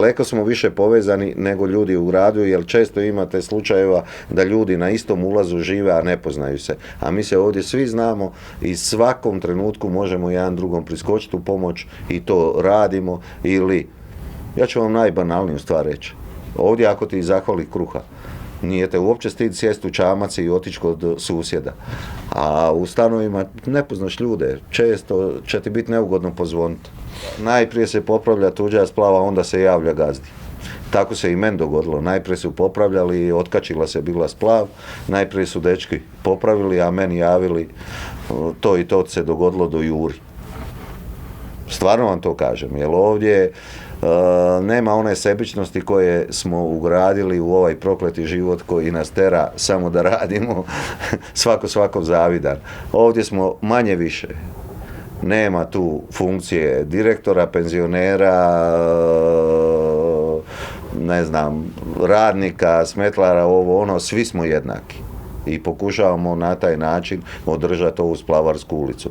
Daleko smo više povezani nego ljudi u gradu, jer često imate slučajeva da ljudi na istom ulazu žive, a ne poznaju se. A mi se ovdje svi znamo i svakom trenutku možemo jedan drugom priskočiti u pomoć i to radimo. Ili, ja ću vam najbanalniju stvar reći. Ovdje ako ti zahvali kruha, nije te uopće stid sjesti u čamac i otići kod susjeda. A u stanovima ne poznaš ljude, često će ti biti neugodno pozvoniti. Najprije se popravlja tuđa splava, onda se javlja gazdi. Tako se i meni dogodilo. Najprije su popravljali, otkačila se bila splav, najprije su dečki popravili, a meni javili to i to se dogodilo do Juri. Stvarno vam to kažem, jer ovdje nema one sebičnosti koje smo ugradili u ovaj prokleti život koji nas tera samo da radimo, svako zavidan. Ovdje smo manje više. Nema tu funkcije direktora, penzionera, ne znam, radnika, smetlara, ovo ono, svi smo jednaki. I pokušavamo na taj način održati ovu Splavarsku ulicu.